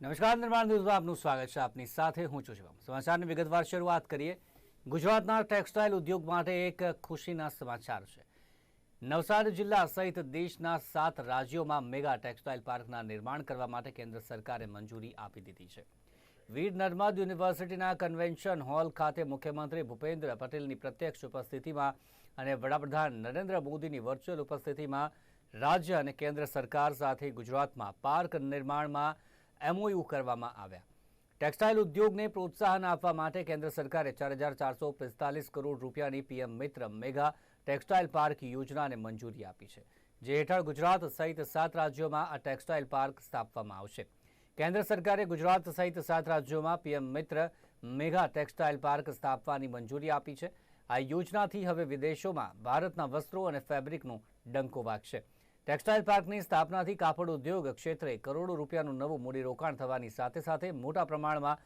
નમસ્કાર, નિર્માણ ન્યૂઝમાં આપનું સ્વાગત છે. આપની સાથે હું છું શિવમ. સમાચારની વિગતવાર શરૂઆત કરીએ. ગુજરાતના ટેક્સટાઇલ ઉદ્યોગ માટે એક ખુશીના સમાચાર છે. નવસારી જિલ્લા સહિત દેશના 7 રાજ્યોમાં મેગા ટેક્સટાઇલ પાર્કના નિર્માણ કરવા માટે કેન્દ્ર સરકારે મંજૂરી આપી દીધી છે. વીર નર્મદ યુનિવર્સિટીના કન્વેન્શન હોલ ખાતે મુખ્યમંત્રી ભૂપેન્દ્ર પટેલની પ્રત્યક્ષ ઉપસ્થિતિમાં અને વડાપ્રધાન નરેન્દ્ર મોદીની વર્ચ્યુઅલ ઉપસ્થિતિમાં રાજ્ય અને કેન્દ્ર સરકાર સાથે ગુજરાતમાં પાર્ક નિર્માણમાં MOU કરવામાં આવ્યા. ટેક્સટાઇલ ઉદ્યોગને પ્રોત્સાહન આપવા માટે કેન્દ્ર સરકારે 4,445 કરોડ રૂપિયાની PM મિત્ર મેગા ટેક્સટાઇલ પાર્ક યોજનાને મંજૂરી આપી છે, જે હેઠળ ગુજરાત સહિત 7 રાજ્યોમાં આ ટેક્સટાઇલ પાર્ક સ્થાપવામાં આવશે. કેન્દ્ર સરકારે ગુજરાત સહિત 7 રાજ્યોમાં PM મિત્ર મેગા ટેક્સટાઇલ પાર્ક સ્થાપવાની મંજૂરી આપી છે. આ યોજનાથી હવે વિદેશોમાં ભારતના વસ્ત્રો અને ફેબ્રિકનો ડંકો વાગશે. ટેક્સટાઇલ પાર્કની સ્થાપનાથી કાપડ ઉદ્યોગ ક્ષેત્રે કરોડો રૂપિયાનું નવું મૂડીરોકાણ થવાની સાથે સાથે મોટા પ્રમાણમાં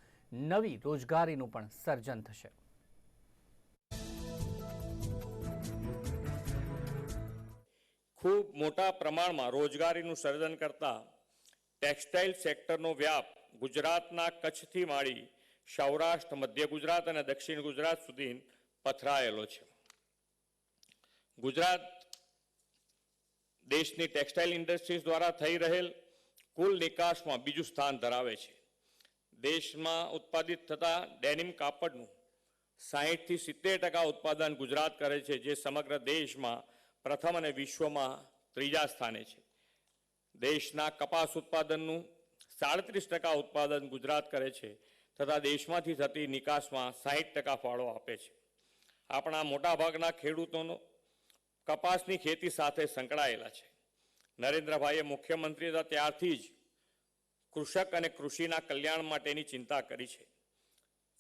નવી રોજગારીનું પણ સર્જન થશે. ખૂબ મોટા પ્રમાણમાં રોજગારીનું સર્જન કરતા ટેક્સટાઇલ સેક્ટરનો વ્યાપ ગુજરાતના કચ્છથી માંડી સૌરાષ્ટ્ર, મધ્ય ગુજરાત અને દક્ષિણ ગુજરાત સુધી પથરાયેલો છે. ગુજરાત દેશની ટેક્સટાઇલ ઇન્ડસ્ટ્રીઝ દ્વારા થઈ રહેલ કુલ નિકાસમાં બીજું સ્થાન ધરાવે છે. દેશમાં ઉત્પાદિત થતા ડેનિમ કાપડનું 60 થી 70% ઉત્પાદન ગુજરાત કરે છે, જે સમગ્ર દેશમાં પ્રથમ અને વિશ્વમાં ત્રીજા સ્થાને છે. દેશના કપાસ ઉત્પાદનનું 37% ઉત્પાદન ગુજરાત કરે છે તથા દેશમાંથી થતી નિકાસમાં 60% ફાળો આપે છે. આપણા મોટાભાગના ખેડૂતોનો કપાસની ખેતી સાથે સંકળાયેલા છે. નરેન્દ્રભાઈએ મુખ્યમંત્રી હતા ત્યારથી જ કૃષક અને કૃષિના કલ્યાણ માટેની ચિંતા કરી છે.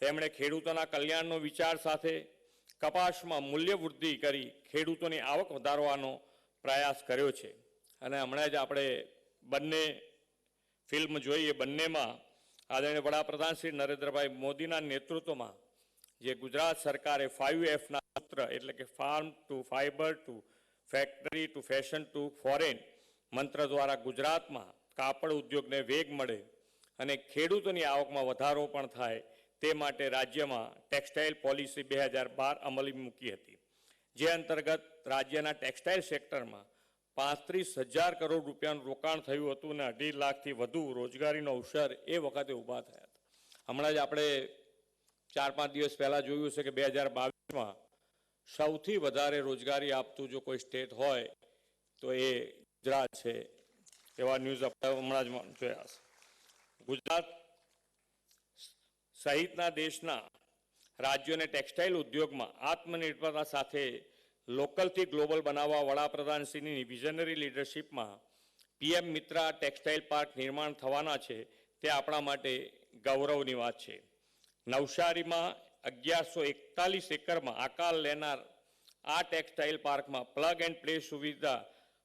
તેમણે ખેડૂતોના કલ્યાણનો વિચાર સાથે કપાસમાં મૂલ્ય વૃદ્ધિ કરી ખેડૂતોની આવક વધારવાનો પ્રયાસ કર્યો છે. અને હમણાં જ આપણે બંને ફિલ્મ જોઈએ, બંનેમાં આદરણીય વડાપ્રધાન શ્રી નરેન્દ્રભાઈ મોદીના નેતૃત્વમાં જે ગુજરાત સરકારે 5Fના સૂત્ર એટલે કે farm to fibre to factory to fashion to foreign મંત્ર દ્વારા ગુજરાતમાં કાપડ ઉદ્યોગને વેગ મળે અને ખેડૂતોની આવકમાં વધારો પણ થાય તે માટે રાજ્યમાં ટેક્સટાઇલ પોલિસી 2012 અમલી મૂકી હતી, જે અંતર્ગત રાજ્યના ટેક્સટાઇલ સેક્ટરમાં 35,000 કરોડ રૂપિયાનું રોકાણ થયું હતું અને 2.5 લાખથી વધુ રોજગારીનો અવસર એ વખતે ઊભા થયા હતા. હમણાં જ આપણે 4-5 દિવસ પહેલાં જોયું છે કે 2022માં સૌથી વધારે રોજગારી આપતું જો કોઈ સ્ટેટ હોય તો એ ગુજરાત છે. એવા ન્યૂઝ આપણે હમણાં જ જોયા છે. ગુજરાત સહિતના દેશના રાજ્યોને ટેક્સટાઇલ ઉદ્યોગમાં આત્મનિર્ભરતા સાથે લોકલથી ગ્લોબલ બનાવવા વડાપ્રધાનશ્રીની વિઝનરી લીડરશિપમાં PM મિત્ર ટેક્સટાઇલ પાર્ક નિર્માણ થવાના છે, તે આપણા માટે ગૌરવની વાત છે. નવસારીમાં 1141 એકરમાં આકાર લેનાર આ ટેક્સટાઇલ પાર્કમાં પ્લગ એન્ડ પ્લે સુવિધા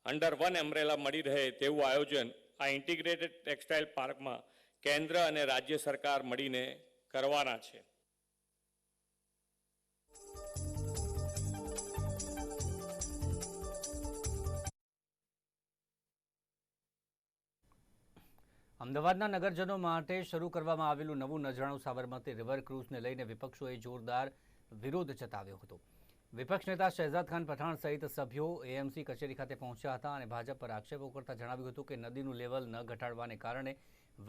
અંડર વન એમ્બ્રેલા મળી રહે તેવું આયોજન આ ઇન્ટિગ્રેટેડ ટેક્સટાઇલ પાર્કમાં કેન્દ્ર અને રાજ્ય સરકાર મળીને કરવાના છે. અમદાવાદના નગરજનો માટે શરૂ કરવામાં આવેલું નવું નજરાણું સાબરમતી રિવર ક્રૂઝને લઈને વિપક્ષોએ જોરદાર વિરોધ જતાવ્યો હતો. વિપક્ષ નેતા શહેજાદ ખાન પઠાણ સહિત સભ્યો AMC કચેરી ખાતે પહોંચ્યા હતા અને ભાજપ પર આક્ષેપો કરતા જણાવ્યું હતું કે નદીનું લેવલ ન ઘટાડવાને કારણે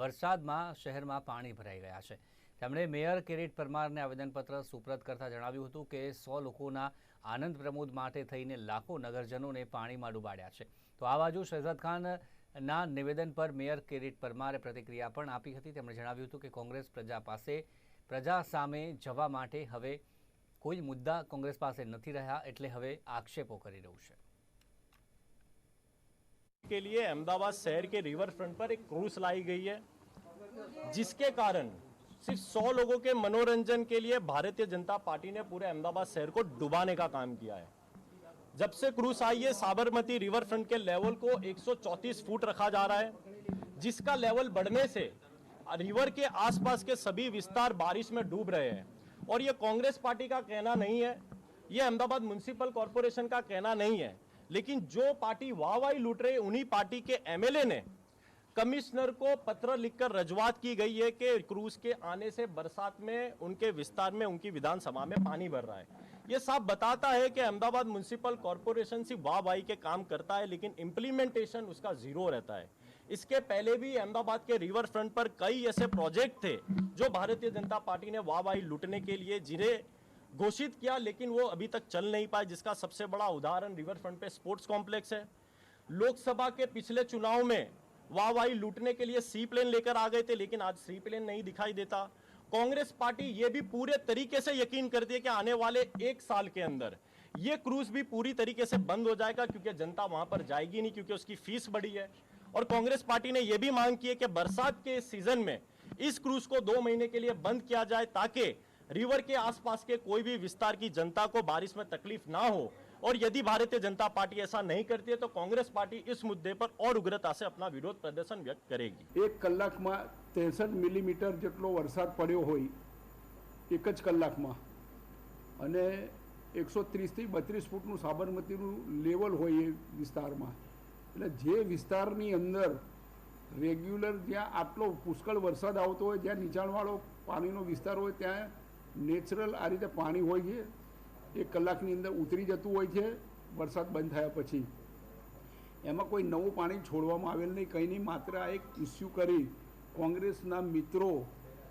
વરસાદમાં શહેરમાં પાણી ભરાઈ ગયા છે. તેમણે મેયર કિરીટ પરમારને આવેદનપત્ર સુપ્રત કરતા જણાવ્યું હતું કે 100 લોકોના આનંદ પ્રમોદ માટે થઈને લાખો નગરજનોને પાણીમાં ડૂબાડ્યા છે. તો આ બાજુ શહેજાદ ખાનના નિવેદન પર મેયર કિરીટ પરમારે પ્રતિક્રિયા પણ આપી હતી. તેમણે જણાવ્યું હતું કે કોંગ્રેસ પ્રજા સામે જવા માટે હવે કોઈ મુદ્દા કોંગ્રેસ પાસે નથી રહ્યા, એટલે હવે આક્ષેપો કરી રહ્યું છે. के लिए अहमदाबाद शहर के रिवर फ्रंट पर एक क्रूज लाई गई है, जिसके कारण सिर्फ 100 लोगों के मनोरंजन के लिए भारतीय जनता पार्टी ने पूरे अहमदाबाद शहर को डुबाने का काम किया है. जब से क्रूज आई है, साबरमती रिवर फ्रंट के लेवल को 134 फुट रखा जा रहा है, जिसका लेवल बढ़ने से रिवर के आसपास के सभी विस्तार बारिश में डूब रहे हैं. और ये कांग्रेस पार्टी का कहना नहीं है, ये अहमदाबाद म्युनिसिपल कॉर्पोरेशन का कहना नहीं है, लेकिन जो पार्टी वाहवाही लूट रही है उन्हीं पार्टी के MLA ने कमिश्नर को पत्र लिखकर रजूआत की गई है कि क्रूज के आने से बरसात में उनके विस्तार में उनकी विधानसभा में पानी भर रहा है। ये साफ बताता है कि अहमदाबाद म्युनिसिपल कॉर्पोरेशन सिर्फ वाह वाही के काम करता है, लेकिन इंप्लीमेंटेशन उसका जीरो रहता है। इसके पहले भी अहमदाबाद के रिवर फ्रंट पर कई ऐसे प्रोजेक्ट थे जो भारतीय जनता पार्टी ने वाह वाही लूटने के लिए जिन्हें घोषित किया, लेकिन वो अभी तक चल नहीं पाए, जिसका सबसे बड़ा उदाहरण रिवर फ्रंट पे स्पोर्ट्स कॉम्प्लेक्स है। लोकसभा के पिछले चुनाव में वाहवाही लूटने के लिए सी प्लेन लेकर आ गए थे, लेकिन आज सी प्लेन नहीं दिखाई देता। कांग्रेस पार्टी ये भी पूरे तरीके से यकीन करती है कि आने वाले 1 साल के अंदर ये क्रूज भी पूरी तरीके से बंद हो जाएगा, क्योंकि जनता वहां पर जाएगी नहीं, क्योंकि उसकी फीस बढ़ी है। और कांग्रेस पार्टी ने यह भी मांग की है कि बरसात के सीजन में इस क्रूज को 2 महीने के लिए बंद किया जाए, ताकि रिवर के आसपास के कोई भी विस्तार की जनता को बारिश में तकलीफ ना हो। और यदि भारतीय जनता पार्टी ऐसा नहीं करती है तो कांग्रेस पार्टी इस मुद्दे पर और उग्रता से अपना विरोध प्रदर्शन व्यक्त करेगी। 1 કલાકમાં 63 મિલીમીટર જેટલો વરસાદ પડ્યો હોય એક જ કલાકમાં, અને 130 થી 32 ફૂટનું સાબરમતીનું લેવલ હોય એ વિસ્તારમાં, એટલે જે વિસ્તારની અંદર રેગ્યુલર જ્યાં આટલો પુષ્કળ વરસાદ આવતો હોય, જ્યાં નીચાણવાળો પાણીનો વિસ્તાર હોય, ત્યાં નેચરલ આ રીતે પાણી હોય છે, 1 કલાકની અંદર ઉતરી જતું હોય છે વરસાદ બંધ થયા પછી। એમાં કોઈ નવું પાણી છોડવામાં આવેલ નહીં, કંઈ નહીં, માત્ર આ એક ઇસ્યુ કરી કોંગ્રેસના મિત્રો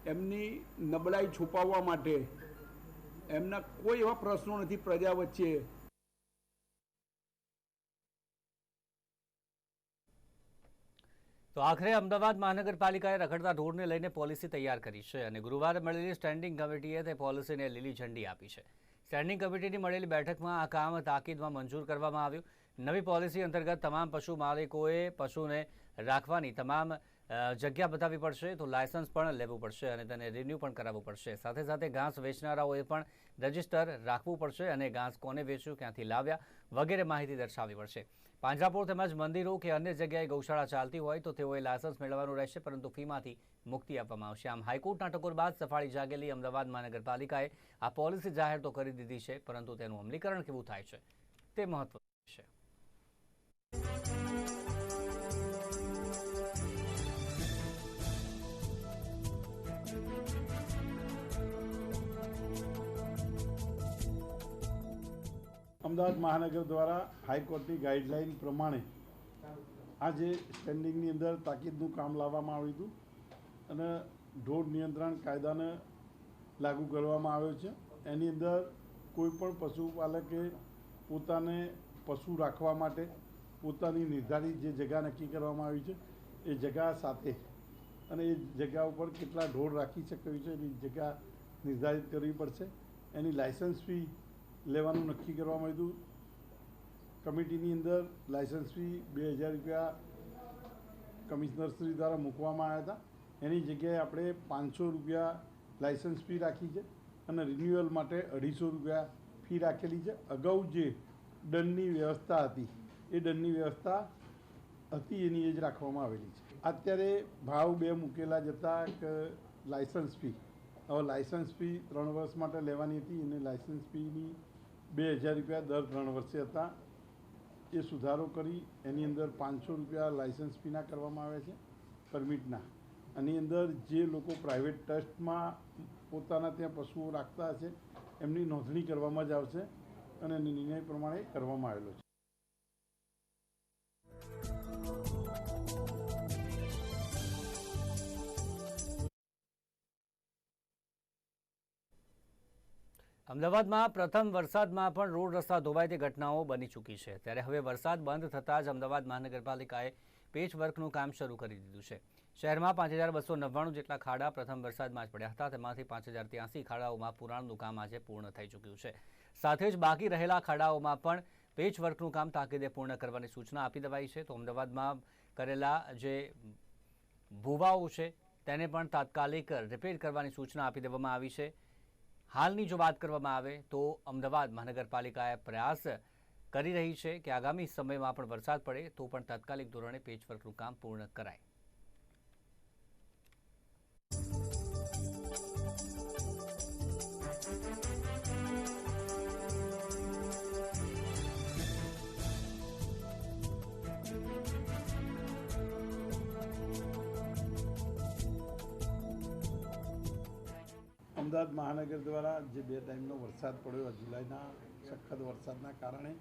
એમની નબળાઈ છુપાવવા માટે, એમના કોઈ એવા પ્રશ્નો નથી પ્રજા વચ્ચે। તો આખરે અમદાવાદ મહાનગરપાલિકાએ રખડતા ઢોરને લઈને પોલિસી તૈયાર કરી છે અને ગુરુવારે મળેલી સ્ટેન્ડિંગ કમિટીએ તે પોલિસીને લીલી ઝંડી આપી છે। સ્ટેન્ડિંગ કમિટીની મળેલી બેઠકમાં આ કામ તાકીદમાં મંજૂર કરવામાં આવ્યું। નવી પોલિસી અંતર્ગત તમામ પશુ માલિકોએ પશુને રાખવાની તમામ જગ્યા બતાવવી પડશે, તો લાયસન્સ પણ લેવું પડશે અને તેને રિન્યૂ પણ કરાવવું પડશે। સાથે સાથે ઘાસ વેચનારાઓએ પણ રજિસ્ટર રાખવું પડશે અને ઘાસ કોને વેચ્યું, ક્યાંથી લાવ્યા વગેરે માહિતી દર્શાવવી પડશે। પાંજરાપોળ તેમજ મંદિરો કે અન્ય જગ્યાએ ગૌશાળા ચાલતી હોય તો તેઓએ લાયસન્સ મેળવવાનું રહેશે, પરંતુ ફીમાંથી મુક્તિ આપવામાં આવશે। આમ હાઈકોર્ટના ટકોર બાદ સફાળી જાગેલી અમદાવાદ મહાનગરપાલિકાએ આ પોલિસી જાહેર તો કરી દીધી છે, પરંતુ તેનું અમલીકરણ કેવું થાય છે તે મહત્વનું છે। અમદાવાદ મહાનગર દ્વારા હાઈકોર્ટની ગાઈડલાઇન પ્રમાણે આજે સ્ટેન્ડિંગની અંદર તાકીદનું કામ લાવવામાં આવ્યું હતું અને ઢોર નિયંત્રણ કાયદાને લાગુ કરવામાં આવ્યો છે। એની અંદર કોઈપણ પશુપાલકે પોતાને પશુ રાખવા માટે પોતાની નિર્ધારિત જે જગ્યા નક્કી કરવામાં આવી છે એ જગ્યા સાથે અને એ જગ્યા ઉપર કેટલા ઢોર રાખી શકાય છે એની જગ્યા નિર્ધારિત કરવી પડશે। એની લાયસન્સ ફી લેવાનું નક્કી કરવામાં આવ્યું। કમિટીની અંદર લાયસન્સ ફી 2000 રૂપિયા કમિશનરશ્રી દ્વારા મૂકવામાં આવ્યા હતા, એની જગ્યાએ આપણે 500 રૂપિયા લાયસન્સ ફી રાખી છે અને રિન્યુઅલ માટે 250 રૂપિયા ફી રાખેલી છે। અગાઉ જે દંડની વ્યવસ્થા હતી એ દંડની વ્યવસ્થા હતી એની એ જ રાખવામાં આવેલી છે। અત્યારે ભાવ 2 મૂકેલા જતા કે લાયસન્સ ફી, હવે લાયસન્સ ફી 3 વર્ષ માટે લેવાની હતી અને લાયસન્સ ફીની 2000 રૂપિયા દર 3 વર્ષે હતા, એ સુધારો કરી એની અંદર 500 રૂપિયા લાયસન્સ ફીના કરવામાં આવ્યા છે પરમિટના। આની અંદર જે લોકો પ્રાઇવેટ ટ્રસ્ટમાં પોતાના ત્યાં પશુઓ રાખતા હશે એમની નોંધણી કરવામાં જ આવશે અને નિર્ણય પ્રમાણે કરવામાં આવેલો છે। અમદાવાદમાં પ્રથમ વરસાદમાં પણ રોડ રસ્તા ધોવાય તે ઘટનાઓ બની ચૂકી છે, ત્યારે હવે વરસાદ બંધ થતાં જ અમદાવાદ મહાનગરપાલિકાએ પેચવર્કનું કામ શરૂ કરી દીધું છે। શહેરમાં 5299 જેટલા ખાડા પ્રથમ વરસાદમાં જ પડ્યા હતા, તેમાંથી 5083 ખાડાઓમાં પુરાણનું કામ આજે પૂર્ણ થઈ ચૂક્યું છે। સાથે જ બાકી રહેલા ખાડાઓમાં પણ પેચવર્કનું કામ તાકીદે પૂર્ણ કરવાની સૂચના આપી દેવાઈ છે। તો અમદાવાદમાં કરેલા જે ભૂવાઓ છે તેને પણ તાત્કાલિક રિપેર કરવાની સૂચના આપી દેવામાં આવી છે। હાલની જો વાત કરવામાં આવે તો અમદાવાદ મહાનગરપાલિકાએ પ્રયાસ કરી રહી છે કે આગામી સમયમાં પણ વરસાદ પડે તો પણ તાત્કાલિક ધોરણે પેચવર્કનું કામ પૂર્ણ કરાય। અમદાવાદ મહાનગર દ્વારા જે 2 ટાઈમનો વરસાદ પડ્યો, જુલાઈના સખત વરસાદના કારણે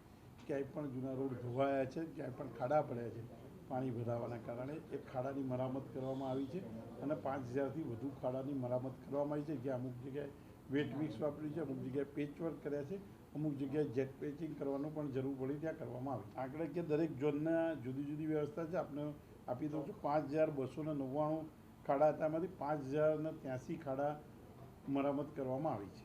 ક્યાંય પણ જૂના રોડ ધોવાયા છે, ક્યાંય પણ ખાડા પડ્યા છે પાણી ભરાવાના કારણે. એક ખાડાની મરામત કરવામાં આવી છે અને 5000થી વધુ ખાડાની મરામત કરવામાં આવી છે, જ્યાં અમુક જગ્યાએ વેટ મિક્સ વાપર્યું છે, અમુક જગ્યાએ પેચવર્ક કર્યા છે, અમુક જગ્યાએ જેટ પેચિંગ કરવાનું પણ જરૂર પડી ત્યાં કરવામાં આવી. આંકડે કે દરેક ઝોનના જુદી જુદી વ્યવસ્થા છે, આપને આપી દઉં છું. 5299 ખાડા હતા, એમાંથી 5083 ખાડા મરામત કરવામાં આવી છે.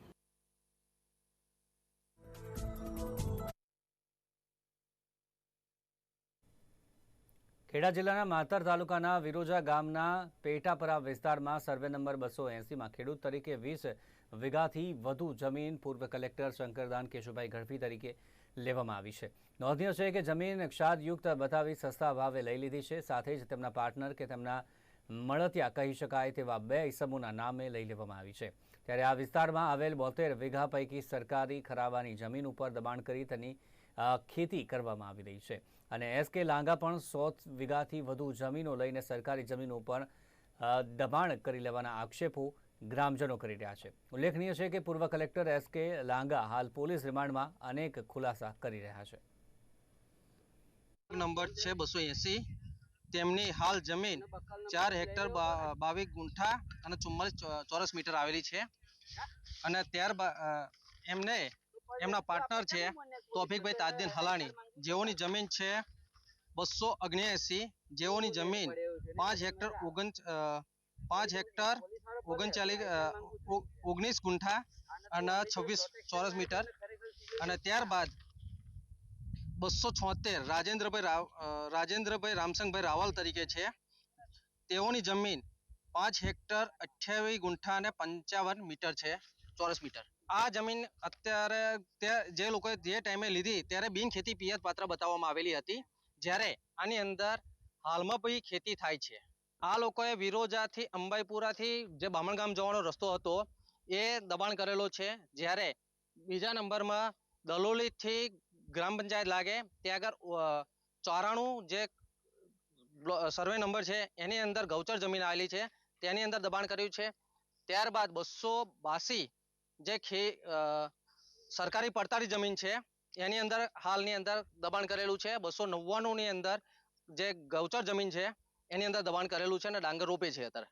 ખેડા જિલ્લાના માતર તાલુકાના વિરોજા ગામના પેટાપરા વિસ્તારમાં સર્વે નંબર 280માં ખેડૂત તરીકે 20 વીઘાથી વધુ જમીન પૂર્વ કલેક્ટર શંકરદાન કેશુભાઈ ગઢવી તરીકે લેવામાં આવી છે. નોંધનીય છે કે જમીન ક્ષાદયુક્ત બતાવી સસ્તા ભાવે લઈ લીધી છે. સાથે જ તેમના પાર્ટનર કે તેમના મળતિયા કહી શકાય તેવા 2 ઇસમોના નામે લઈ લેવામાં આવી છે. ત્યારે આ વિસ્તારમાં આવેલ 72 વીઘા પૈકી સરકારી ખરાબાની જમીન ઉપર દબાણ કરી તેની ખેતી કરવામાં આવી રહી છે. અને એસકે લાંગા પણ 100 વીઘાથી વધુ જમીનો લઈને સરકારી જમીનો પર દબાણ કરી લેવાના આક્ષેપો ગ્રામજનો કરી રહ્યા છે. ઉલ્લેખનીય છે કે પૂર્વ કલેક્ટર એસકે લાંગા હાલ પોલીસ રિમાન્ડમાં અનેક ખુલાસા કરી રહ્યા છે. નંબર છે 280. તેમની હાલ જમીન 4 હેક્ટર 22 ગુંઠા અને 44 ચોરસ મીટર આવેલી છે. અને ત્યારબાદ એમને એમના પાર્ટનર છે તોફિકભાઈ તાજદીન હલાણી, જેઓની જમીન છે 279, જેઓની જમીન 5 હેક્ટર 19 ગુંઠા અને 26 ચોરસ મીટર. અને ત્યારબાદ 276 રાજેન્દ્રભાઈ રામસંગભાઈ રાવલ તરીકે છે, તેઓની જમીન 5 હેક્ટર 28 ગુંઠા અને 55 મીટર છે ચોરસ મીટર. આ જમીન અત્યારે જે લોકોએ જે ટાઈમે લીધી ત્યારે બિન ખેતી પિયત પાત્ર બતાવવામાં આવેલી હતી, જ્યારે આની અંદર હાલમાં પણ ખેતી થાય છે. આ લોકોએ વિરોજાથી અંબાઈપુરાથી જે બામણગામ જવાનો રસ્તો હતો એ દબાણ કરેલો છે, જ્યારે બીજા નંબરમાં દલોલીથી ગ્રામ પંચાયત લાગે ત્યાં આગળ 94 જે સર્વે નંબર છે એની અંદર ગૌચર જમીન આવેલી છે, તેની અંદર દબાણ કર્યું છે. ત્યારબાદ 282 જે સરકારી પડતાળી જમીન છે એની અંદર હાલની અંદર દબાણ કરેલું છે. 299 ની અંદર જે ગૌચર જમીન છે એની અંદર દબાણ કરેલું છે અને ડાંગર રોપે છે. અત્યારે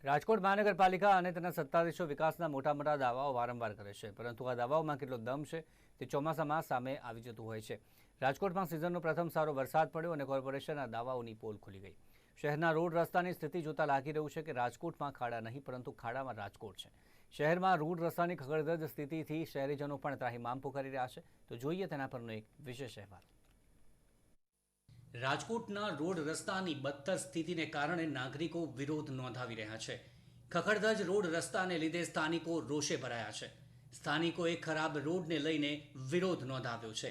રાજકોટ મહાનગરપાલિકા અને તેના સત્તાધીશો વિકાસના મોટા મોટા દાવાઓ વારંવાર કરે છે, પરંતુ આ દાવાઓમાં કેટલો દમ છે તે ચોમાસામાં સામે આવી જતું હોય છે. રાજકોટમાં સિઝનનો પ્રથમ સારો વરસાદ પડ્યો અને કોર્પોરેશનના દાવાઓની પોલ ખુલી ગઈ. શહેરના રોડ રસ્તાની સ્થિતિ જોતા લાગી રહ્યું છે કે રાજકોટમાં ખાડા નહીં પરંતુ ખાડામાં રાજકોટ છે. શહેરમાં રોડ રસ્તાની ખગડધજ સ્થિતિથી શહેરીજનો પણ ત્રાહિમામ પોકારી રહ્યા છે. તો જોઈએ તેના પરનો એક વિશેષ અહેવાલ. રાજકોટના રોડ રસ્તાની બદતર સ્થિતિને કારણે નાગરિકો વિરોધ નોંધાવી રહ્યા છે. ખખડધજ રોડ રસ્તાને લીધે સ્થાનિકો રોષે ભરાયા છે. સ્થાનિકોએ ખરાબ રોડને લઈને વિરોધ નોંધાવ્યો છે.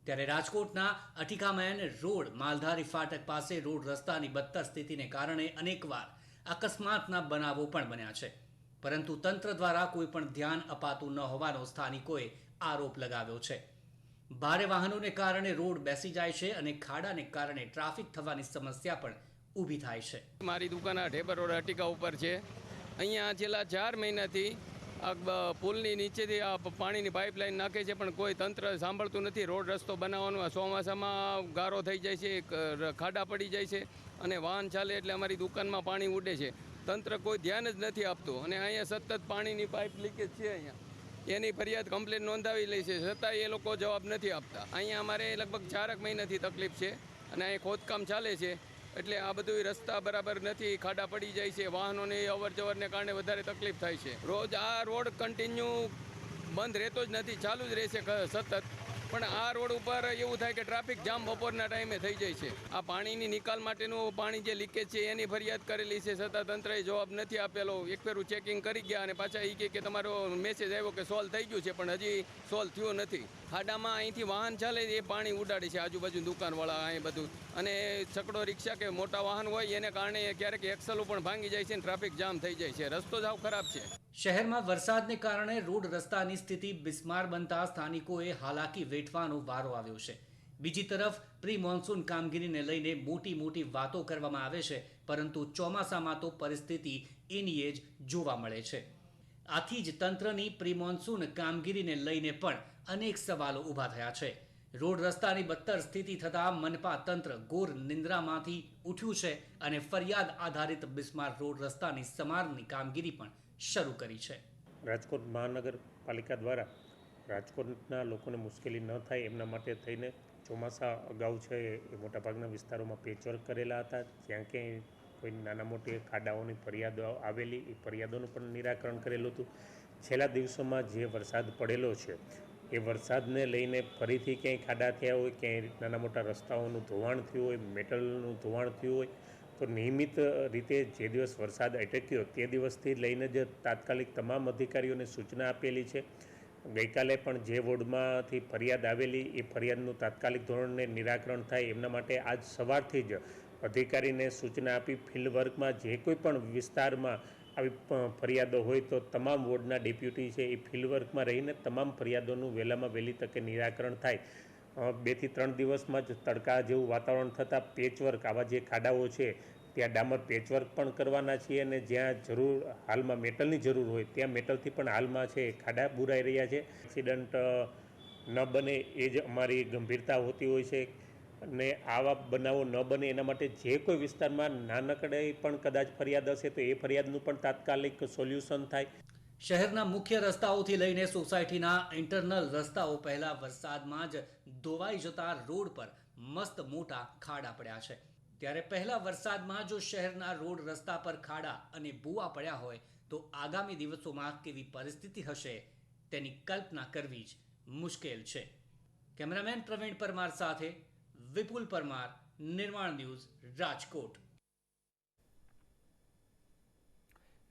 ત્યારે રાજકોટના અટિકામેન રોડ માલધારી ફાટક પાસે રોડ રસ્તાની બદતર સ્થિતિને કારણે અનેકવાર અકસ્માતના બનાવો પણ બન્યા છે, પરંતુ તંત્ર દ્વારા કોઈ પણ ધ્યાન અપાતું ન હોવાનો સ્થાનિકોએ આરોપ લગાવ્યો છે. ભારે વાહનોને કારણે રોડ બેસી જાય છે અને ખાડાને કારણે ટ્રાફિક થવાની સમસ્યા પણ ઊભી થાય છે. મારી દુકાન ઢેબર રોડ અટિકા ઉપર છે. અહીંયા છેલ્લા 4 મહિનાથી પુલની નીચેથી આ પાણીની પાઇપલાઇન નાખે છે, પણ કોઈ તંત્ર સાંભળતું નથી. રોડ રસ્તો બનાવવાનું ચોમાસામાં ગારો થઈ જાય છે, ખાડા પડી જાય છે અને વાહન ચાલે એટલે અમારી દુકાનમાં પાણી ઉડે છે. તંત્ર કોઈ ધ્યાન જ નથી આપતું અને અહીંયા સતત પાણીની પાઇપ લીકેજ છે. અહીંયા એની ફરિયાદ કમ્પ્લેન નોંધાવી લે છે, છતાં એ લોકો જવાબ નથી આપતા. અહીંયા અમારે લગભગ 4 મહિનાથી તકલીફ છે અને અહીં ખોદકામ ચાલે છે, એટલે આ બધું રસ્તા બરાબર નથી, ખાડા પડી જાય છે, વાહનોની અવર જવરને કારણે વધારે તકલીફ થાય છે. રોજ આ રોડ કન્ટિન્યુ બંધ રહેતો જ નથી, ચાલુ જ રહેશે સતત. પણ આ રોડ ઉપર એવું થાય કે ટ્રાફિક જામ બપોરના ટાઈમે થઈ જાય છે. આ પાણીની નિકાલ માટેનું પાણી જે લીકેજ છે એની ફરિયાદ કરેલી છે, છતાં તંત્રએ જવાબ નથી આપેલો. એક ફેરું ચેકિંગ કરી ગયા અને પાછા એ કે તમારો મેસેજ આવ્યો કે સોલ્વ થઈ ગયું છે, પણ હજી સોલ્વ થયું નથી. ખાડામાં અહીંથી વાહન ચાલે એ પાણી ઉડાડે છે આજુબાજુ દુકાનવાળા અહીં બધું, અને છકડો રિક્ષા કે મોટા વાહન હોય એને કારણે ક્યારેક એક્સલો પણ ભાંગી જાય છે અને ટ્રાફિક જામ થઈ જાય છે. રસ્તો જ ખરાબ છે. શહેરમાં વરસાદને કારણે રોડ રસ્તાની સ્થિતિ બિસ્માર બનતા સ્થાનિકોએ હાલાકી વેઠવાનો વારો આવ્યો છે. બીજી તરફ પ્રી મોન્સૂન કામગીરીને લઈને મોટી વાતો કરવામાં આવે છે, પરંતુ ચોમાસામાં તો પરિસ્થિતિ એની જ જોવા મળે છે. આથી જ તંત્રની પ્રી મોન્સૂન કામગીરીને લઈને પણ અનેક સવાલો ઊભા થયા છે. રોડ રસ્તાની બદતર સ્થિતિ થતાં મનપા તંત્ર ઘોર નિંદ્રામાંથી ઉઠ્યું છે અને ફરિયાદ આધારિત બિસ્માર રોડ રસ્તાની સમારની કામગીરી પણ શરૂ કરી છે. રાજકોટ મહાનગરપાલિકા દ્વારા રાજકોટના લોકોને મુશ્કેલી ન થાય એમના માટે થઈને ચોમાસા અગાઉ છે એ મોટાભાગના વિસ્તારોમાં પેચવર્ક કરેલા હતા. જ્યાં ક્યાંય કોઈ નાના મોટી ખાડાઓની ફરિયાદો આવેલી એ ફરિયાદોનું પણ નિરાકરણ કરેલું હતું. છેલ્લા દિવસોમાં જે વરસાદ પડેલો છે એ વરસાદને લઈને ફરીથી ક્યાંય ખાડા થયા હોય, ક્યાંય નાના મોટા રસ્તાઓનું ધોવાણ થયું હોય, મેટલનું ધોવાણ થયું હોય, તો નિયમિત રીતે જે દિવસ વરસાદ અટક્યો તે દિવસથી લઈને જ તાત્કાલિક તમામ અધિકારીઓને સૂચના આપેલી છે. ગઈકાલે પણ જે વોર્ડમાંથી ફરિયાદ આવેલી એ ફરિયાદનું તાત્કાલિક ધોરણે નિરાકરણ થાય એમના માટે આજ સવારથી જ અધિકારીને સૂચના આપી ફિલ્ડ વર્કમાં જે કોઈ પણ વિસ્તારમાં આવી ફરિયાદો હોય તો તમામ વોર્ડના ડેપ્યુટી છે એ ફિલ્ડ વર્કમાં રહીને તમામ ફરિયાદોનું વહેલામાં વહેલી તકે નિરાકરણ થાય. 2 થી 3 દિવસમાં જ તડકા જેવું વાતાવરણ થતાં પેચવર્ક આવા જે ખાડાઓ છે ત્યાં ડામર પેચવર્ક પણ કરવાના છીએ અને જ્યાં જરૂર હાલમાં મેટલની જરૂર હોય ત્યાં મેટલથી પણ હાલમાં છે ખાડા બુરાઈ રહ્યા છે. એક્સિડન્ટ ન બને એ જ અમારી ગંભીરતા હોતી હોય છે અને આવા બનાવો ન બને એના માટે જે કોઈ વિસ્તારમાં નાનકડે પણ કદાચ ફરિયાદ હશે તો એ ફરિયાદનું પણ તાત્કાલિક સોલ્યુશન થાય. શહેરના મુખ્ય રસ્તાઓથી લઈને સોસાયટીના ઇન્ટરનલ રસ્તાઓ પહેલા વરસાદમાં જ ધોવાઈ જતા રોડ પર મસ્ત મોટા ખાડા પડ્યા છે. ત્યારે પહેલા વરસાદમાં જો શહેરના રોડ રસ્તા પર ખાડા અને ભૂવા પડ્યા હોય તો આગામી દિવસોમાં કેવી પરિસ્થિતિ હશે તેની કલ્પના કરવી જ મુશ્કેલ છે. કેમેરામેન પ્રવીણ પરમાર સાથે વિપુલ પરમાર, નિર્માણ ન્યૂઝ, રાજકોટ.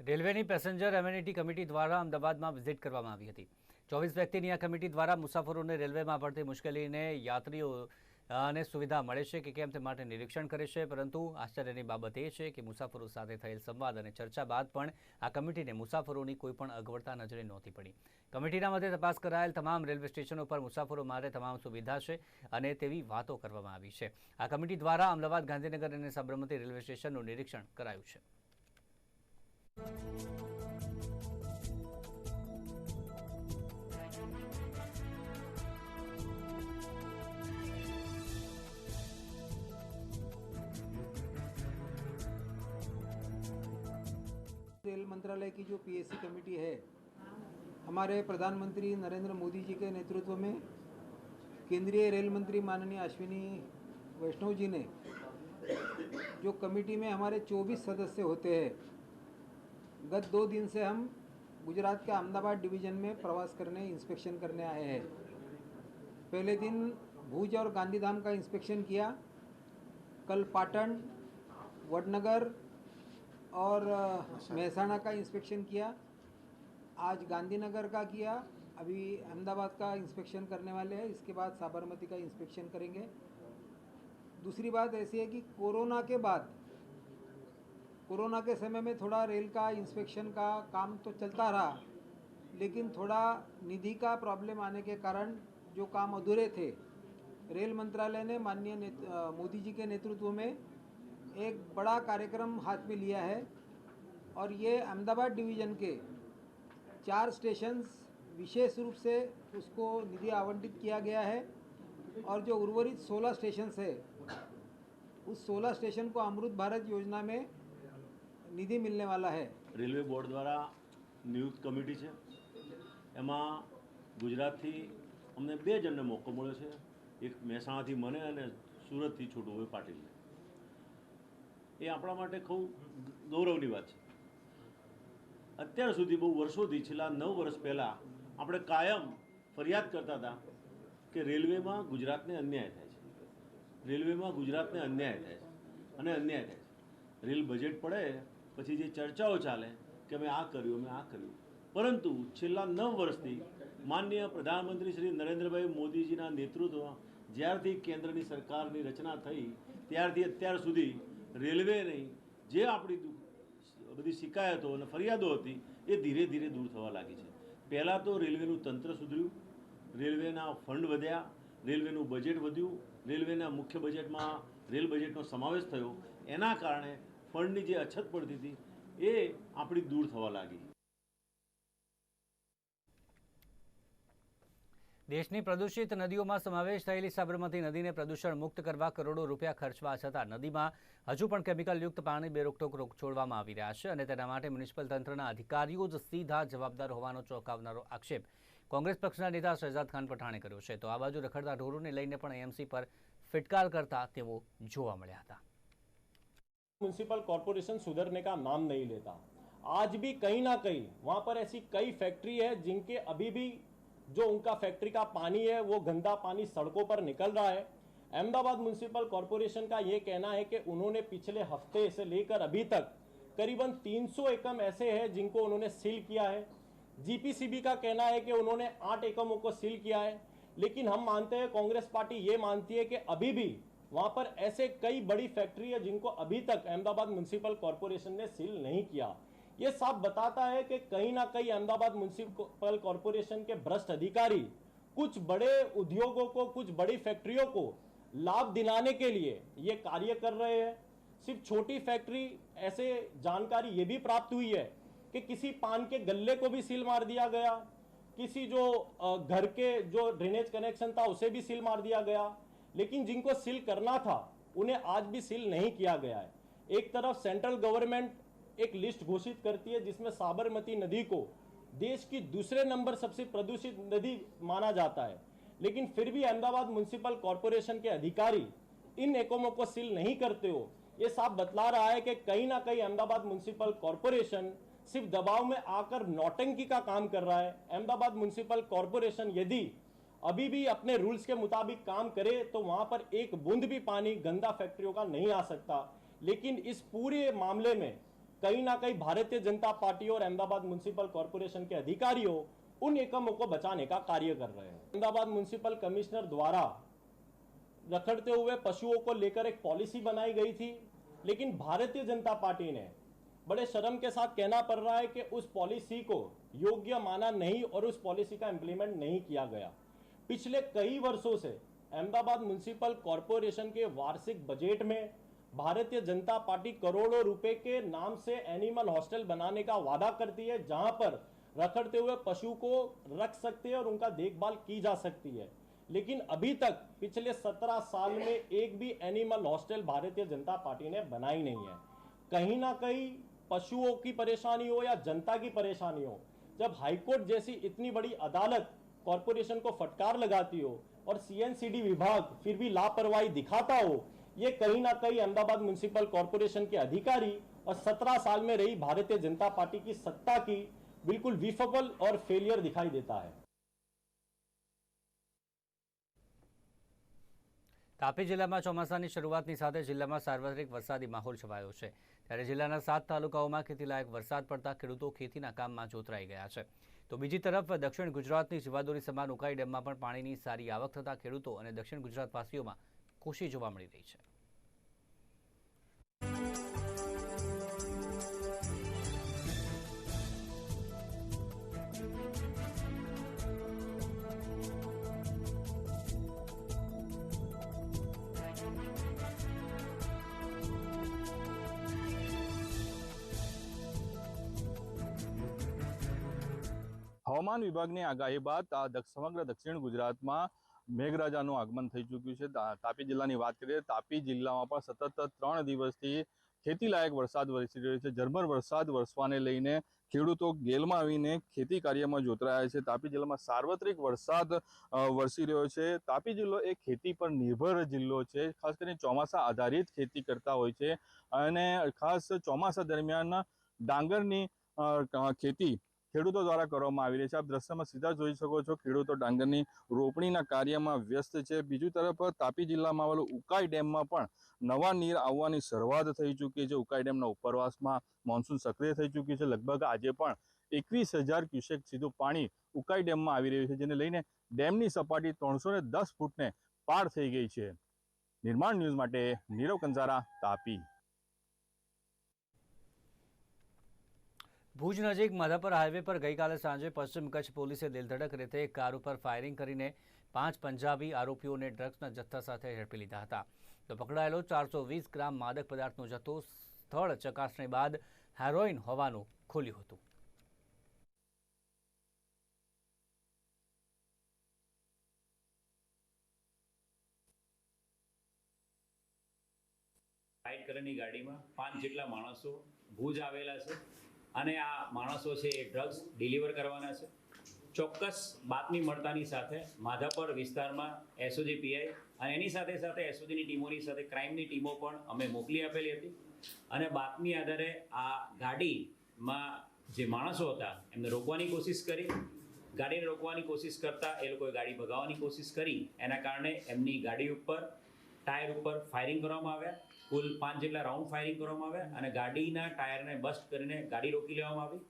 રેલવેની પેસેન્જર એમ્યુનિટી કમિટી દ્વારા અમદાવાદમાં વિઝિટ કરવામાં આવી હતી. 24 વ્યક્તિની આ કમિટી દ્વારા મુસાફરોને રેલવેમાં પડતી મુશ્કેલીને યાત્રીઓને સુવિધા મળે છે કે કેમ તે માટે નિરીક્ષણ કરે છે. પરંતુ આશ્ચર્યની બાબત એ છે કે મુસાફરો સાથે થયેલ સંવાદ અને ચર્ચા બાદ પણ આ કમિટીને મુસાફરોની કોઈ પણ અગવડતા નજરે નહોતી પડી. કમિટીના મતે તપાસ કરાયેલ તમામ રેલવે સ્ટેશનો પર મુસાફરો માટે તમામ સુવિધા છે અને તેવી વાતો કરવામાં આવી છે. આ કમિટી દ્વારા અમદાવાદ, ગાંધીનગર અને સાબરમતી રેલવે સ્ટેશનનું નિરીક્ષણ કરાયું છે. रेल मंत्रालय की जो पीएससी कमेटी है, हमारे प्रधानमंत्री नरेंद्र मोदी जी के नेतृत्व में केंद्रीय रेल मंत्री माननीय अश्विनी वैष्णव जी ने जो कमेटी में हमारे 24 सदस्य होते हैं, गत 2 दिन से हम गुजरात के अहमदाबाद डिवीज़न में प्रवास करने, इंस्पेक्शन करने आए हैं. पहले दिन भुज और गांधीधाम का इंस्पेक्शन किया, कल पाटन, वडनगर और महसाणा का इंस्पेक्शन किया, आज गांधीनगर का किया, अभी अहमदाबाद का इंस्पेक्शन करने वाले हैं, इसके बाद साबरमती का इंस्पेक्शन करेंगे. दूसरी बात ऐसी है कि कोरोना के बाद, कोरोना के समय में थोड़ा रेल का इंस्पेक्शन का काम तो चलता रहा, लेकिन थोड़ा निधि का प्रॉब्लम आने के कारण जो काम अधूरे थे, रेल मंत्रालय ने माननीय मोदी जी के नेतृत्व में एक बड़ा कार्यक्रम हाथ में लिया है और ये अहमदाबाद डिवीज़न के 4 स्टेशंस विशेष रूप से उसको निधि आवंटित किया गया है और जो उर्वरित 16 स्टेशंस है उस 16 स्टेशन को अमृत भारत योजना में निधि मिलने वाला है. रेलवे बोर्ड द्वारा नियुक्त कमिटी है, एमां गुजरातथी अमने 2 जणने मौको मळ्यो छे. एक મહેસાણાથી મને અને સુરતથી છોટુભાઈ પાટીલને. એ આપણા માટે ખૂબ ગૌરવની વાત છે. અત્યાર સુધી બહુ વર્ષોથી છેલ્લા 9 વર્ષ પહેલાં આપણે કાયમ ફરિયાદ કરતા હતા કે રેલવેમાં ગુજરાતને અન્યાય થાય છે, રેલવેમાં ગુજરાતને અન્યાય થાય છે અને અન્યાય થાય છે. રેલ બજેટ પડે પછી જે ચર્ચાઓ ચાલે કે અમે આ કર્યું, અમે આ કર્યું, પરંતુ છેલ્લા 9 વર્ષથી માનનીય પ્રધાનમંત્રી શ્રી નરેન્દ્રભાઈ મોદીજીના નેતૃત્વમાં જ્યારથી કેન્દ્રની સરકારની રચના થઈ ત્યારથી અત્યાર સુધી રેલવેની જે આપણી બધી શિકાયતો અને ફરિયાદો હતી એ ધીરે ધીરે દૂર થવા લાગી છે. પહેલાં તો રેલવેનું તંત્ર સુધર્યું, રેલવેના ફંડ વધ્યા, રેલવેનું બજેટ વધ્યું, રેલવેના મુખ્ય બજેટમાં રેલ બજેટનો સમાવેશ થયો, એના કારણે ફંડની જે અછત પડતી હતી એ આપણી દૂર થવા લાગી. દેશની પ્રદૂષિત નદીઓમાં સમાવેશ થયેલી સાબરમતી નદીને પ્રદૂષણ મુક્ત કરવા કરોડો રૂપિયા ખર્ચવા છતાં નદીમાં હજુ પણ કેમિકલયુક્ત પાણી બેરોકટોક છોડવામાં આવી રહ્યા છે અને તેના માટે મ્યુનિસિપલ તંત્રના અધિકારીઓ જ સીધા જવાબદાર હોવાનો ચોંકાવનારો આક્ષેપ કોંગ્રેસ પક્ષના નેતા શહેજાદ ખાન પઠાણે કર્યો છે. તો આ બાજુ રખડતા ઢોરોને લઈને પણ એએમસી પર ફિટકાર करता તેઓ જોવા મળ્યા હતા. म्यूनसिपल कॉरपोरेशन सुधरने का नाम नहीं लेता. आज भी कहीं ना कहीं वहां पर ऐसी कई फैक्ट्री है जिनके अभी भी जो उनका फैक्ट्री का पानी है वो गंदा पानी सड़कों पर निकल रहा है. अहमदाबाद म्यूनसिपल कॉरपोरेशन का ये कहना है कि उन्होंने पिछले हफ्ते से लेकर अभी तक करीबन 300 एकम ऐसे हैं जिनको उन्होंने सील किया है. जीपीसीबी का कहना है कि उन्होंने 8 एकमों को सील किया है. लेकिन हम मानते हैं, कांग्रेस पार्टी ये मानती है कि अभी भी वहां पर ऐसे कई बड़ी फैक्ट्री है जिनको अभी तक अहमदाबाद म्यूनसिपल कॉरपोरेशन ने सील नहीं किया. ये साफ बताता है कि कहीं ना कहीं अहमदाबाद म्यूनसिपल कॉरपोरेशन के भ्रष्ट अधिकारी कुछ बड़े उद्योगों को, कुछ बड़ी फैक्ट्रियों को लाभ दिलाने के लिए ये कार्य कर रहे हैं. सिर्फ छोटी फैक्ट्री, ऐसे जानकारी ये भी प्राप्त हुई है कि किसी पान के गल्ले को भी सील मार दिया गया, किसी जो घर के जो ड्रेनेज कनेक्शन था उसे भी सील मार दिया गया. लेकिन जिनको सील करना था उन्हें आज भी सील नहीं किया गया है. एक तरफ सेंट्रल गवर्नमेंट एक लिस्ट घोषित करती है जिसमें साबरमती नदी को देश की दूसरे नंबर सबसे प्रदूषित नदी माना जाता है, लेकिन फिर भी अहमदाबाद म्यूनसिपल कॉरपोरेशन के अधिकारी इन एकमों को सील नहीं करते हो. ये साफ बतला रहा है कि कहीं ना कहीं अहमदाबाद म्यूनसिपल कॉरपोरेशन सिर्फ दबाव में आकर नौटंकी का काम कर रहा है. अहमदाबाद म्यूनसिपल कॉरपोरेशन यदि अभी भी अपने रूल्स के मुताबिक काम करे तो वहां पर एक बूंद भी पानी गंदा फैक्ट्रियों का नहीं आ सकता. लेकिन इस पूरे मामले में कहीं ना कहीं भारतीय जनता पार्टी और अहमदाबाद म्यूनसिपल कॉरपोरेशन के अधिकारियों उन एकमों को बचाने का कार्य कर रहे हैं. अहमदाबाद म्यूनसिपल कमिश्नर द्वारा रखड़ते हुए पशुओं को लेकर एक पॉलिसी बनाई गई थी, लेकिन भारतीय जनता पार्टी ने बड़े शर्म के साथ कहना पड़ रहा है कि उस पॉलिसी को योग्य माना नहीं और उस पॉलिसी का इंप्लीमेंट नहीं किया गया. पिछले कई वर्षों से अहमदाबाद म्यूनसिपल कॉरपोरेशन के वार्षिक बजट में भारतीय जनता पार्टी करोड़ों रुपए के नाम से एनिमल हॉस्टल बनाने का वादा करती है, जहां पर रखड़ते हुए पशु को रख सकते हैं और उनका देखभाल की जा सकती है. लेकिन अभी तक पिछले 17 साल में एक भी animal hostel Bharatiya Janata party ने बनाई नहीं है. कहीं ना कहीं पशुओं की परेशानी हो या जनता की परेशानी हो, जब हाईकोर्ट जैसी इतनी बड़ी अदालत कॉरपोरेशन को फटकार लगाती हो और सीएनसीडी विभाग फिर भी लापरवाही दिखाता हो, ये कहीं ना कहीं अहमदाबाद म्यूनसिपल कॉरपोरेशन के अधिकारी और 17 साल में रही भारतीय जनता पार्टी की सत्ता की बिल्कुल विफल और फेलियर दिखाई देता है. તાપી જિલ્લામાં ચોમાસાની શરૂઆતની સાથે જીલ્લામાં સાર્વત્રિક વરસાદી માહોલ છવાયો છે. ત્યારે જિલ્લાના 7 તાલુકાઓમાં ખેતીલાયક વરસાદ પડતા ખેડૂતો ખેતીના કામમાં જોતરાઈ ગયા છે. તો બીજી તરફ દક્ષિણ ગુજરાતની જીવાદોરી સમાન ઉકાઈ ડેમમાં પણ પાણીની સારી આવક થતા ખેડૂતો અને દક્ષિણ ગુજરાતવાસીઓમાં ખુશી જોવા મળી રહી છે. હવામાન વિભાગની આગાહી બાદ સમગ્ર દક્ષિણ ગુજરાતમાં મેઘરાજાનું આગમન થઈ ચૂક્યું છે. તાપી જિલ્લાની વાત કરીએ, તાપી જિલ્લામાં પણ સતત 3 દિવસથી ખેતીલાયક વરસાદ વરસી રહ્યો છે. ઝરમર વરસાદ વરસવાને લઈને ખેડૂતો ગેલમાં આવીને ખેતી કાર્યમાં જોતરાયા છે. તાપી જિલ્લામાં સાર્વત્રિક વરસાદ વરસી રહ્યો છે. તાપી જિલ્લો એ ખેતી પર નિર્ભર જિલ્લો છે. ખાસ કરીને ચોમાસા આધારિત ખેતી કરતા હોય છે અને ખાસ ચોમાસા દરમિયાન ડાંગરની ખેતી ખેડૂતો દ્વારા કરવામાં આવી રહી છે. આપ દ્રશ્યમાં સીધા જોઈ શકો છો, ખેડૂતો ડાંગરની રોપણીના કાર્યમાં વ્યસ્ત છે. બીજી તરફ તાપી જિલ્લામાં આવેલો ઉકાઈ ડેમમાં પણ નવા નીર આવવાની શરૂઆત થઈ ચૂકી છે. ઉકાઈ ડેમના ઉપરવાસમાં મોન્સૂન સક્રિય થઈ ચૂકી છે. લગભગ આજે પણ 21,000 ક્યુસેક સીધું પાણી ઉકાઈ ડેમમાં આવી રહ્યું છે, જેને લઈને ડેમની સપાટી 310 ફૂટને પાર થઈ ગઈ છે. નિર્માણ ન્યૂઝ માટે નીરવ કંજારા, તાપી. ભુજ નજીક માધાપર હાઈવે પર ગઈકાલે સાંજે પશ્ચિમ કચ્છ પોલીસે દિલધડક રીતે એક કાર ઉપર ફાયરિંગ કરીને 5 પંજાબી આરોપીઓને ડ્રગ્સના જથ્થા સાથે ઝડપી લીધા હતા. તો પકડાયેલો 420 ગ્રામ માદક પદાર્થનો જથ્થો સ્થળ ચકાસણી બાદ હેરોઇન હોવાનું ખુલ્યું હતું. રાઈડ કરેલી ગાડીમાં 5 જેટલા માણસો ભુજ આવેલા છે અને આ માણસો છે એ ડ્રગ્સ ડિલિવર કરવાના છે. ચોક્કસ બાતમી મળતાની સાથે માધાપર વિસ્તારમાં એસઓજી પીઆઈ અને એની સાથે સાથે એસઓજીની ટીમોની સાથે ક્રાઇમની ટીમો પણ અમે મોકલી આપેલી હતી અને બાતમી આધારે આ ગાડીમાં જે માણસો હતા એમને રોકવાની કોશિશ કરી. ગાડીને રોકવાની કોશિશ કરતાં એ લોકોએ ગાડી ભગાવવાની કોશિશ કરી. એના કારણે એમની ગાડી ઉપર ટાયર ઉપર ફાયરિંગ કરવામાં આવ્યા. કુલ 5 જેટલા રાઉન્ડ ફાયરિંગ કરવામાં આવ્યા અને ગાડીના ટાયરને બસ્ટ કરીને ગાડી રોકી લેવામાં આવી.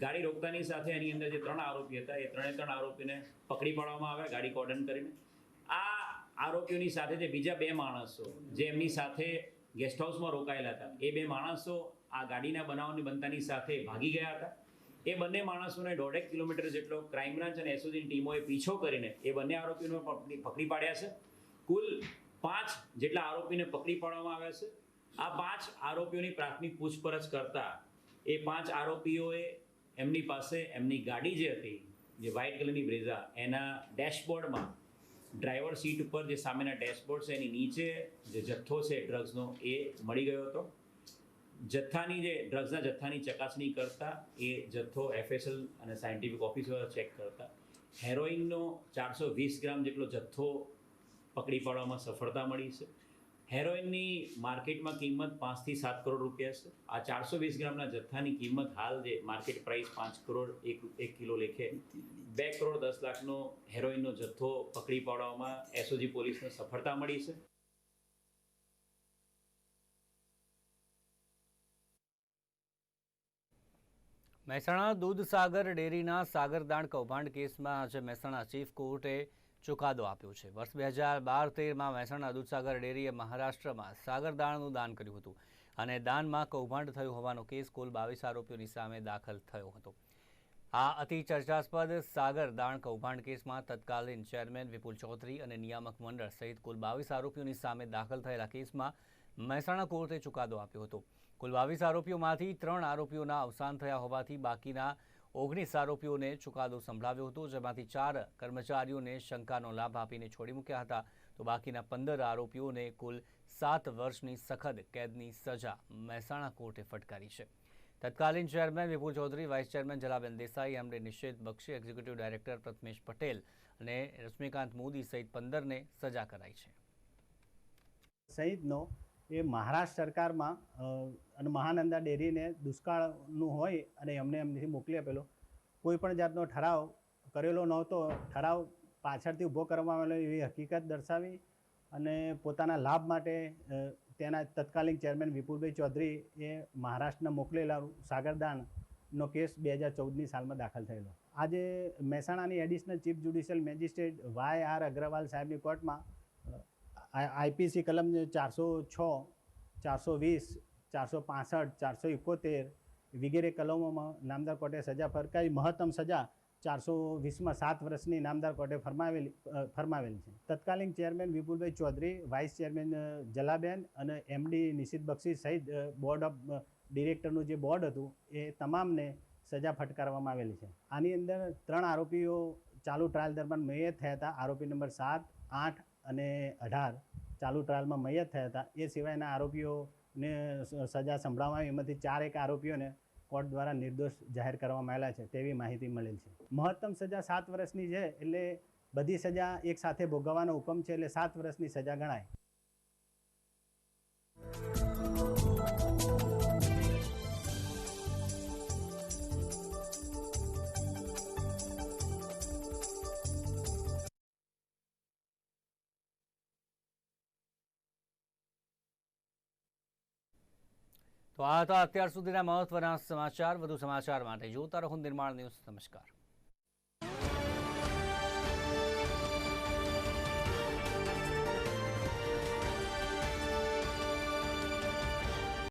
ગાડી રોકતાની સાથે એની અંદર જે 3 આરોપી હતા એ 3 આરોપીને પકડી પાડવામાં આવ્યા ગાડી કોર્ડન કરીને. આ આરોપીઓની સાથે જે બીજા 2 માણસો જે એમની સાથે ગેસ્ટ હાઉસમાં રોકાયેલા હતા એ 2 માણસો આ ગાડીના બનાવની બનતાની સાથે ભાગી ગયા હતા. એ બંને માણસોને 1.5 કિલોમીટર જેટલો ક્રાઇમ બ્રાન્ચ અને એસઓજીની ટીમોએ પીછો કરીને એ બંને આરોપીઓને પકડી પાડ્યા છે. કુલ 5 જેટલા આરોપીને પકડી પાડવામાં આવ્યા છે. આ 5 આરોપીઓની પ્રાથમિક પૂછપરછ કરતા એ 5 આરોપીઓએ એમની પાસે એમની ગાડી જે હતી જે વ્હાઇટ કલરની બ્રેઝા એના ડેશબોર્ડમાં ડ્રાઈવર સીટ ઉપર જે સામેના ડેશબોર્ડ છે એની નીચે જે જથ્થો છે ડ્રગ્સનો એ મળી ગયો હતો. ડ્રગ્સના જથ્થાની ચકાસણી કરતા એ જથ્થો એફએસએલ અને સાયન્ટિફિક ઓફિસર ચેક કરતા હેરોઇનનો 420 ગ્રામ જેટલો જથ્થો પકડી પાડવામાં સફળતા મળી છે. હેરોઇનની માર્કેટમાં કિંમત 5 થી 7 કરોડ રૂપિયા છે. આ 420 ગ્રામના જથ્થાની કિંમત હાલ જે માર્કેટ પ્રાઇસ 5 કરોડ 1 કિલો લેખે 2 કરોડ 10 લાખનો હેરોઇનનો જથ્થો પકડી પાડવામાં એસઓજી પોલીસને સફળતા મળી છે. મહેસાણા દૂધસાગર ડેરીના સાગરદાણ કૌભાંડ કેસમાં આજે મહેસાણા ચીફ કોર્ટે ચુકાદો આપ્યો છે. વર્ષ 2012-13માં મહેસાણા દૂધસાગર ડેરીએ મહારાષ્ટ્રમાં સાગરદાણનું દાન કર્યું હતું અને દાનમાં કૌભાંડ થયું હોવાનો કેસ કુલ 22 આરોપીઓની સામે દાખલ થયો હતો. આ અતિ ચર્ચાસ્પદ સાગરદાણ કૌભાંડ કેસમાં તત્કાલીન ચેરમેન વિપુલ ચૌધરી અને નિયામક મંડળ સહિત કુલ 22 આરોપીઓની સામે દાખલ થયેલા કેસમાં મહેસાણા કોર્ટે ચુકાદો આપ્યો હતો. કુલ 22 આરોપીઓમાંથી 3 આરોપીઓના અવસાન થયા હોવાથી બાકીના 19 આરોપીઓને ચુકાદો સંભળાવ્યો હતો, જેમાંથી 4 કર્મચારીઓને શંકાનો લાભ આપીને છોડી મૂક્યા હતા, તો બાકીના 15 આરોપીઓને કુલ 7 વર્ષની સખત કેદની સજા મહેસાણા કોર્ટે ફટકારી છે. તત્કાલીન chairman Vipul Chaudhary, vice chairman Jalaben Desai, MD Nishedh Bakshi, executive director Prathamesh Patel અને રશ્મિકાંત મોદી સહિત 15ને સજા કરાઈ છે. સહિતનો એ મહારાષ્ટ્ર સરકારમાં અને મહાનંદા ડેરીને દુષ્કાળનું હોય અને એમને એમથી મોકલી આપેલો. કોઈ પણ જાતનો ઠરાવ કરેલો નહોતો. ઠરાવ પાછળથી ઊભો કરવામાં આવેલો એવી હકીકત દર્શાવી અને પોતાના લાભ માટે તેના તત્કાલીન ચેરમેન વિપુલભાઈ ચૌધરી એ મહારાષ્ટ્રને મોકલેલા સાગરદાણનો કેસ 2014ની સાલમાં દાખલ થયેલો. આજે મહેસાણાની additional chief judicial magistrate YR Agarwal સાહેબની કોર્ટમાં આઈપીસી કલમ 406, 420, 465, 471 વગેરે કલમોમાં નામદાર કોર્ટે સજા ફરકાવી. મહત્તમ સજા 420માં 7 વર્ષની નામદાર કોર્ટે ફરમાવેલી છે. તત્કાલીન ચેરમેન વિપુલભાઈ ચૌધરી, વાઇસ ચેરમેન જલાબેન અને એમડી નિષેધ બક્ષી સહિત બોર્ડ ઓફ ડિરેક્ટરનું જે બોર્ડ હતું એ તમામને સજા ફટકારવામાં આવેલી છે. આની અંદર 3 આરોપીઓ ચાલુ ટ્રાયલ દરમિયાન મયત થયા હતા. આરોપી નંબર 7, 8 અને 18 ચાલુ ટ્રાયલમાં મયત થયા હતા. એ સિવાયના આરોપીઓને સજા સંભળાવવામાં આવી. એમાંથી 4 આરોપીઓને કોર્ટ દ્વારા નિર્દોષ જાહેર કરવામાં આવેલા છે તેવી માહિતી મળેલ છે. મહત્તમ સજા 7 વર્ષની છે એટલે બધી સજા એક સાથે ભોગવવાનો હુકમ છે એટલે 7 વર્ષની સજા ગણાય. તો આ હતા અત્યાર સુધીના મહત્વના સમાચાર. વધુ સમાચાર માટે જોતા રહો નિર્માણ ન્યૂઝ. નમસ્કાર.